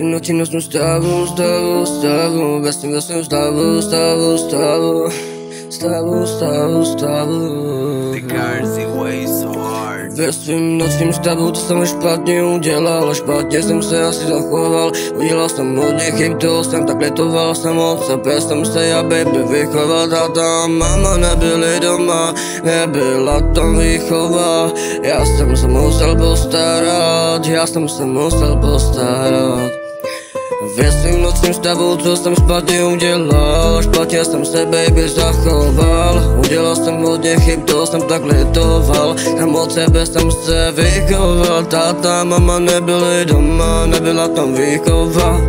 svým nočním stavu, ve svým stavu. Ve svým nočním stavu, to jsem špatně udělal, špatně jsem se asi zachoval. Udělal jsem hodně chyb, toho jsem tak litoval, jsem od sebe, jsem se já baby vychoval. Táta a mama nebyli doma, nebyla tam výchova. Já jsem se musel postarat. Ve svým nočním stavu, co jsem špatně udělal, špatně jsem se baby zachoval. Udělal jsem hodně chyb, to jsem tak litoval, tam od sebe jsem se vychoval. Táta, mama nebyli doma, nebyla tam výchova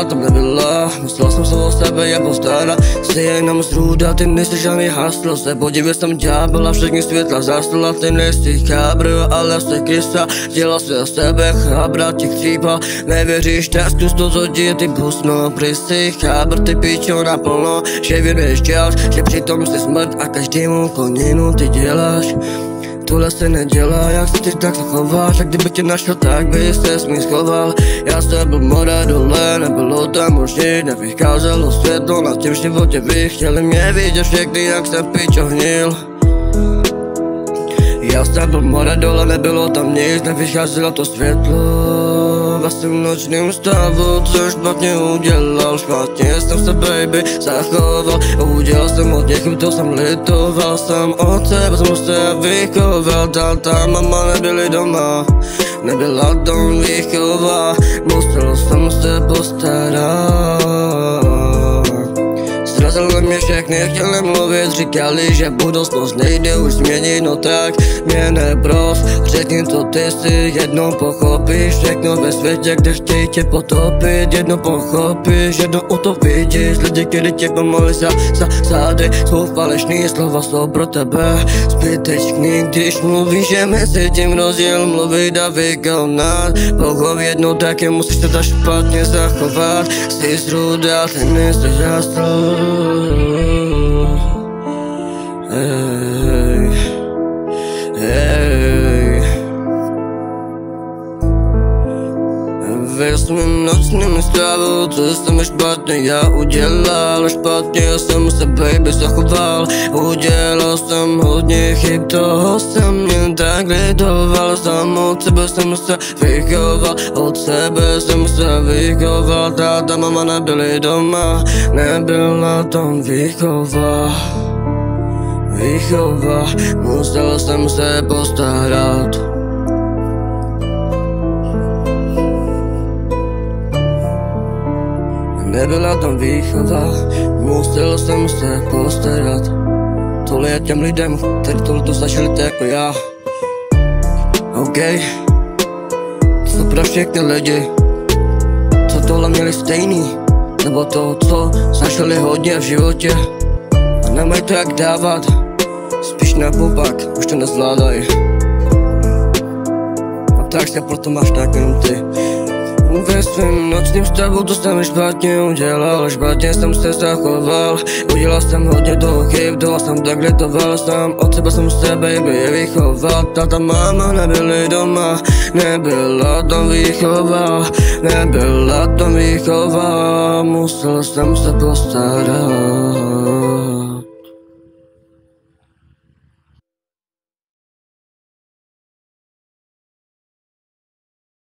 tam nebyla, musel jsem se o sebe já postarat. Jsi jenom zrůda, ty nejsi žádný haslo, se podívej, jsem ďábel a všechny světla zaslala. Ty nejsi chábr, ale jsi krysa, dělal se o sebe chábra, ti chcípal. Nevěříš, tak zkus to, co ti ty busno. Prý jsi chábr, ty pičo naplno, že věříš děláš, že přitom jsi smrt a každému koninu ty děláš. Tohle se nedělá, jak se ty tak zachováš, a kdyby tě našel, tak by se smí schoval. Já jsem byl mora dole, nebylo tam už nic, nevycházelo světlo, na tím životě bych chtěli mě vidět všechny, jak jsem pičo hnil. Já jsem byl mora dole, nebylo tam nic, nevycházelo to světlo. Ve svým nočním stavu, co špatně udělal, špatně jsem se baby zachoval. Udělal jsem hodně chyb, to jsem litoval, jsem od sebe jsem se vychoval. Táta, mama nebyli doma, nebyla tam výchova, musel jsem se postarat. Zrazili mě všechny, chtěli mluvit, říkali, že budoucnost nejde už změnit, no tak mě nebros. Řekni to ty si, jednou pochopíš všechno ve světě, kde chtějí tě potopit. Jednou pochopíš, jednou o to vidíš, lidi, kteří tě pomohli zády. Jsou falešný slova, jsou pro tebe zbytečný, když mluvíš, že mezi tím rozdíl mluvit a vykonat. Pokud jednou taky musíš to tak špatně zachovat. Jsi zrůda, ty nejsi jasný. Ve svým nočním stavu, co jsem špatně já udělal, špatně jsem se baby zachoval. Udělal jsem hodně chyb, toho jsem jen tak litoval. Sám od sebe jsem se vychoval, od sebe jsem se vychoval. Táta, mama nebyli doma, nebyla tam výchova, musel jsem se postarat. Nebyla tam výchova, musel jsem se postarat. Tohle je těm lidem, kteří tohleto zažili tak jako já. OK, to pro všechny lidi, co tohle měli stejný, nebo to, co zažili hodně v životě a nemají to jak dávat, spíš naopak, už to nezvládají. A tak se proto máš tak jenom ty. Ve svým nočním stavu, to jsem špatně udělal, špatně jsem se zachoval. Udělal jsem hodně toho chyb, toho jsem tak litoval, sám od sebe jsem se baby vychoval. Táta, mama nebyli doma, nebyla tam výchova, musel jsem se postarat.